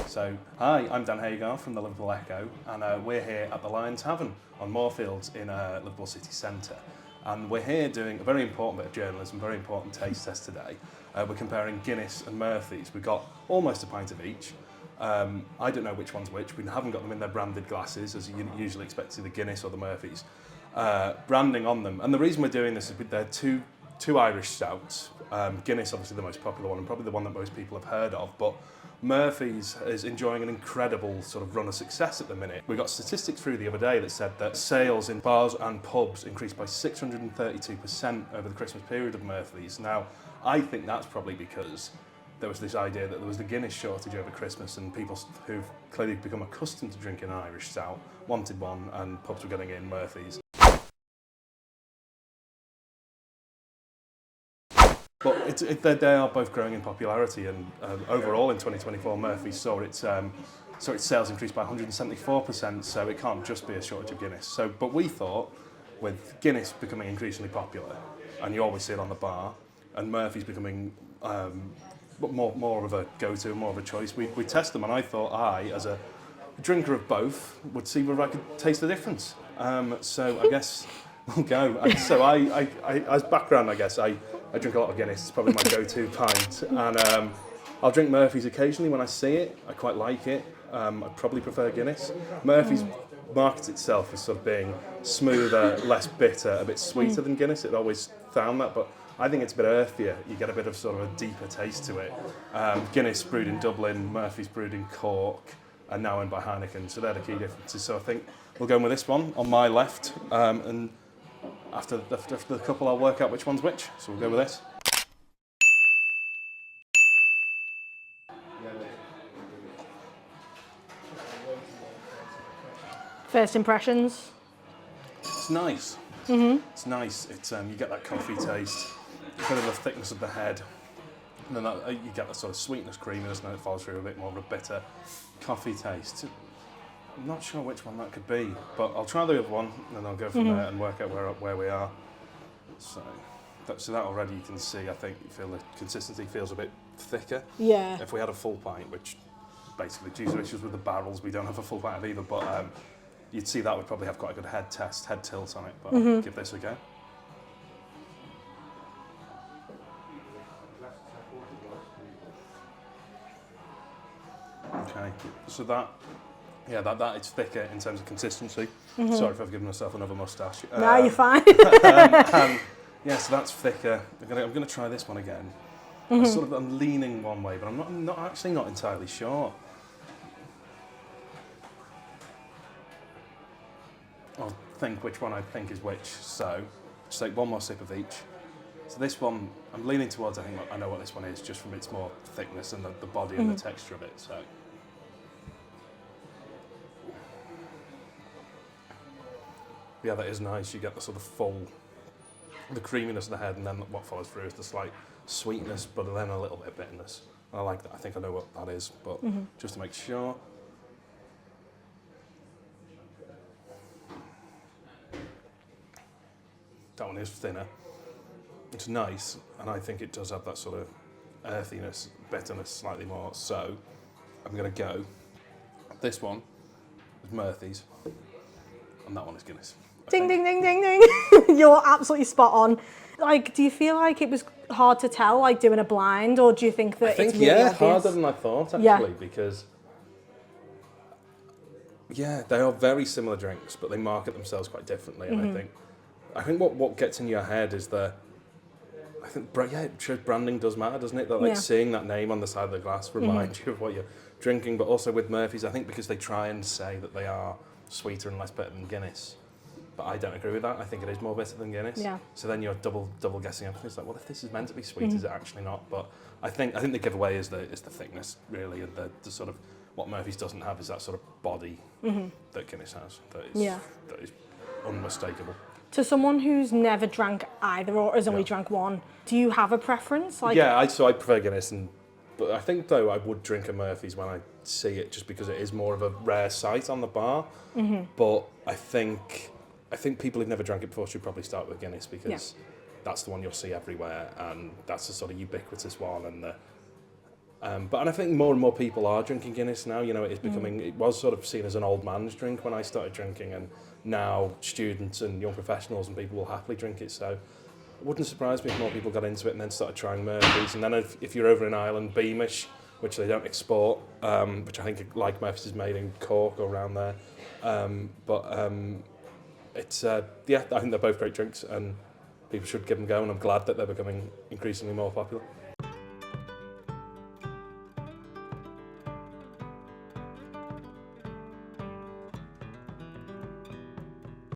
So, hi, I'm Dan Haygarth from the Liverpool Echo, and we're here at the Lion Tavern on Moorfields in Liverpool city centre. And we're here doing a very important bit of journalism, very important taste test today. We're comparing Guinness and Murphy's. We've got almost a pint of each. I don't know which one's which. We haven't got them in their branded glasses, as you usually expect to see the Guinness or the Murphy's. Branding on them. And the reason we're doing this is they're two Irish stouts. Guinness, obviously the most popular one, and probably the one that most people have heard of, but Murphy's is enjoying an incredible sort of run of success at the minute. We got statistics through the other day that said that sales in bars and pubs increased by 632% over the Christmas period of Murphy's. Now, I think that's probably because there was this idea that there was the Guinness shortage over Christmas, and people who've clearly become accustomed to drinking an Irish stout wanted one, and pubs were getting in Murphy's. But they are both growing in popularity, and overall in 2024, Murphy's saw its sales increase by 174%. So it can't just be a shortage of Guinness. But we thought, with Guinness becoming increasingly popular, and you always see it on the bar, and Murphy's becoming more of a go-to, more of a choice, we test them, and I thought as a drinker of both, would see whether I could taste the difference. So I guess we'll go. So I as background, I guess I drink a lot of Guinness. It's probably my go-to pint, and I'll drink Murphy's occasionally when I see it. I quite like it. I probably prefer Guinness. Murphy's markets itself as sort of being smoother, less bitter, a bit sweeter than Guinness. It always found that, but I think it's a bit earthier. You get a bit of sort of a deeper taste to it. Guinness brewed in Dublin, Murphy's brewed in Cork, and now owned by Heineken. So they're the key differences. So I think we'll go with this one on my left, and after the couple, I'll work out which one's which. So we'll go with this. First impressions? It's nice. It's nice. It's you get that coffee taste, a bit of the thickness of the head, and then you get that sort of sweetness, creaminess, and then it follows through a bit more of a bitter coffee taste. I'm not sure which one that could be, but I'll try the other one, and then I'll go from there and work out where we are. So that already you can see, I think you feel the consistency feels a bit thicker. Yeah. If we had a full pint, which basically due to issues with the barrels, we don't have a full pint of either, but you'd see that would probably have quite a good head tilt on it, but I'll give this a go. Okay, so that it's thicker in terms of consistency. Sorry if I've given myself another moustache. No, you're fine. Yeah, so that's thicker. I'm gonna try this one again. I'm leaning one way, but I'm not entirely sure. I'll think which one I think is which. So just take one more sip of each. So this one, I'm leaning towards. I think I know what this one is, just from its more thickness and the body and the texture of it. So. Yeah, that is nice. You get the sort of the creaminess of the head, and then what follows through is the slight sweetness, but then a little bit of bitterness. I like that. I think I know what that is, but just to make sure. That one is thinner. It's nice, and I think it does have that sort of earthiness, bitterness slightly more. So I'm going to go. This one is Murphy's, and that one is Guinness. Ding, ding, ding, ding, ding. You're absolutely spot on. Like, do you feel like it was hard to tell, like doing a blind, or do you think that it's really obvious? Harder than I thought, actually, because they are very similar drinks, but they market themselves quite differently, and I think what gets in your head is branding does matter, doesn't it? That seeing that name on the side of the glass reminds you of what you're drinking. But also with Murphy's, I think because they try and say that they are sweeter and less bitter than Guinness, but I don't agree with that. I think it is more bitter than Guinness. Yeah. So then you're double guessing everything. It's like, well, if this is meant to be sweet, is it actually not? But I think the giveaway is the thickness, really, and the sort of what Murphy's doesn't have is that sort of body that Guinness has. That is unmistakable. To someone who's never drank either or has only drank one, do you have a preference? Like, I prefer Guinness, but I think though I would drink a Murphy's when I see it, just because it is more of a rare sight on the bar. But I think people who've never drank it before should probably start with Guinness, because that's the one you'll see everywhere, and that's the sort of ubiquitous one, and And I think more and more people are drinking Guinness now. You know, it is becoming. It was sort of seen as an old man's drink when I started drinking, and now students and young professionals and people will happily drink it. So it wouldn't surprise me if more people got into it and then started trying Murphy's. And then if you're over in Ireland, Beamish, which they don't export, which I think like Murphy's is made in Cork or around there. It's I think they're both great drinks and people should give them a go, and I'm glad that they're becoming increasingly more popular.